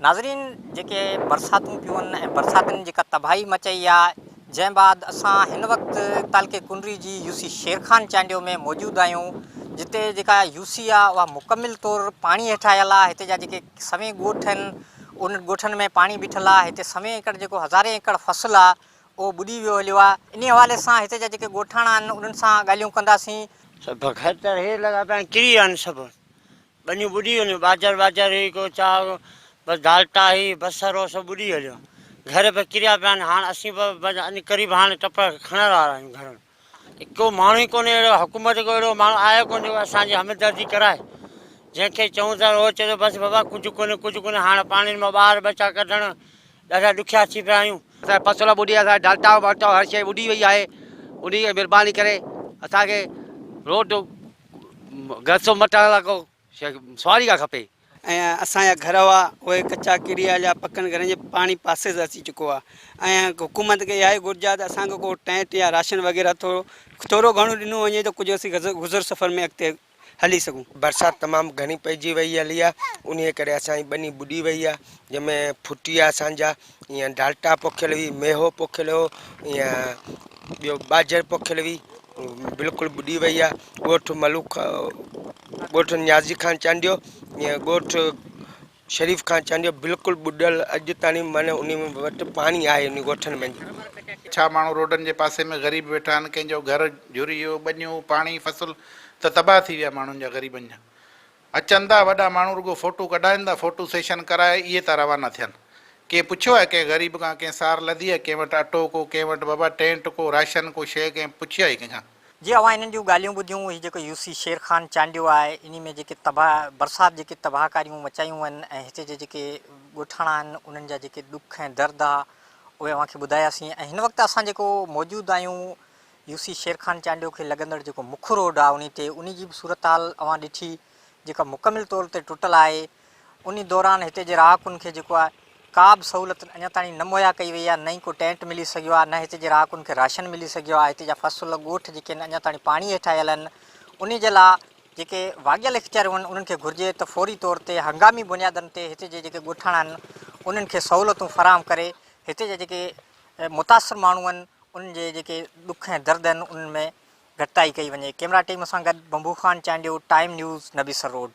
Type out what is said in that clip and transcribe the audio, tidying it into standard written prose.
नाज़रीन जेके बरसातूं पियूं आहिनि ऐं बरसातुनि जेका तबाही मचाई आहे, जंहिं बाद असां हिन वक़्तु तालके कुंडरी जी यूसी शेरखान चांडियो में मौजूदु आहियूं, जिते जेका यूसी आहे उहा मुकमिल तौरु पाणी हेठि आयल आहे। हिते जा जेके सवें ॻोठ आहिनि उन ॻोठनि में पाणी बीठल आहे। हिते सवें एकड़ जेको हज़ारे एकड़ फ़सुलु आहे उहो ॿुॾी वियो हलियो आहे। इन हवाले सां हिते जा जेके ॻोठाणा आहिनि उन्हनि सां ॻाल्हियूं कंदासीं। सब खतर हे लगा पिया किरी आहिनि सभु बनियूं ॿुॾी वञूं बाजर ही को चा बसि दालटा ही बसर हो सभु ॿुॾी हलियो घर पे किरिया पिया आहिनि। हाणे असीं बि क़रीब हाणे टप खणण वारा आहियूं घर में। को माण्हू ई कोन्हे अहिड़ो, हुकूमत को अहिड़ो माण्हू आयो कोन्हे असांजी हमदर्दी कराए। जंहिंखे चऊं था उहो चए थो बसि बाबा कुझु कोन्हे। हाणे पाणी मां ॿार बचा कढणु ॾाढा ॾुखिया थी पिया आहियूं। असांजा फसल ॿुॾी विया, असांजा डाल्टा वाल्टा हर शइ ॿुॾी वई आहे। उन खे महिरबानी करे असांखे रोड घसो मटण लाइ को सवारी का खपे। ऐं असांजा घर हुआ उहे कचा किरी हलिया, पकनि घरनि जे पाणी पासे ते अची चुको आहे। ऐं हुकूमत खे इहा ई घुरिज आहे त असांखे को टेंट या राशन वग़ैरह थोरो घणो ॾिनो वञे त कुझु असीं गुज़र सफ़र में अॻिते हली सघूं। बरसाति तमामु घणी पइजी वई हली आहे, उन करे असांजी ॿनी ॿुॾी वई आहे। जंहिंमें फुटी आहे असांजा, ईअं डाल्टा पोखियल हुई, मेहो पोखियल हो, ईअं ॿियो बाजर पोखियल हुई, बिल्कुलु ॿुॾी वई आहे। ॻोठु मलूक ॻोठु न्याज़ी खान चांडियो, ईअं ॻोठु शरीफ़ खान चांडियो बिल्कुलु ॿुॾल। अॼु ताईं माने उन वटि पाणी आहे उन ॻोठनि में। छा माण्हू रोडनि जे पासे में ग़रीब वेठा आहिनि, कंहिंजो घर झुरी वियो, ॿनियूं पाणी फ़सुलु त तबाह थी विया माण्हुनि जा, ग़रीबनि जा। अचनि था वॾा माण्हू रुॻो फ़ोटू कढाइनि था, फ़ोटू सेशन कराए इहे था रवाना थियनि। कंहिं पुछियो आहे कंहिं ग़रीब खां, कंहिं सार लधी आहे, कंहिं वटि अटो को, कंहिं वटि बाबा टेंट को, राशन को शइ कंहिं पुछी आहे कंहिंखां? जी अवां इन्हनि जूं ॻाल्हियूं ॿुधियूं। हीउ जेको यूसी शेरखान चांडियो आहे इन में जेके बरसाति जेके तबाहकारियूं मचायूं आहिनि ऐं हिते जे जेके ॻोठाणा आहिनि उन्हनि जा जेके ॾुख ऐं दर्द आहे उहे अव्हांखे ॿुधायासीं। ऐं हिन वक़्तु असां जेको मौजूदु आहियूं यूसी शेरखान चांडियो खे लॻंदड़ जेको मुख्य रोड आहे उन जी बि सूरत हाल अवां ॾिठी जेका मुकमिल तौर ते टुटल आहे। उन दौरान हिते जे रहाकुनि खे जेको आहे का बि सहूलियत अञा ताईं न मुहैया कई वई आहे, न ई को टेंट मिली सघियो आहे, न हिते जे रहाकुनि खे राशन मिली सघियो आहे। हिते जा फ़सुल ॻोठ जेके आहिनि अञा ताईं पाणी हेठि आयल आहिनि। उन जे लाइ जेके वाॻियल इख़्तियार आहिनि उन्हनि खे घुरिजे त फौरी तौर ते हंगामी बुनियादनि ते हिते जे जेके ॻोठाणा आहिनि उन्हनि खे सहूलियतूं फ़राहम करे हिते जे जेके मुतासिर माण्हू आहिनि उन्हनि जे जेके ॾुख ऐं दर्द आहिनि उन्हनि में घटिताई कई वञे। कैमरा टीम सां गॾु Bambu Khan Chandio, time news, Nabisar road.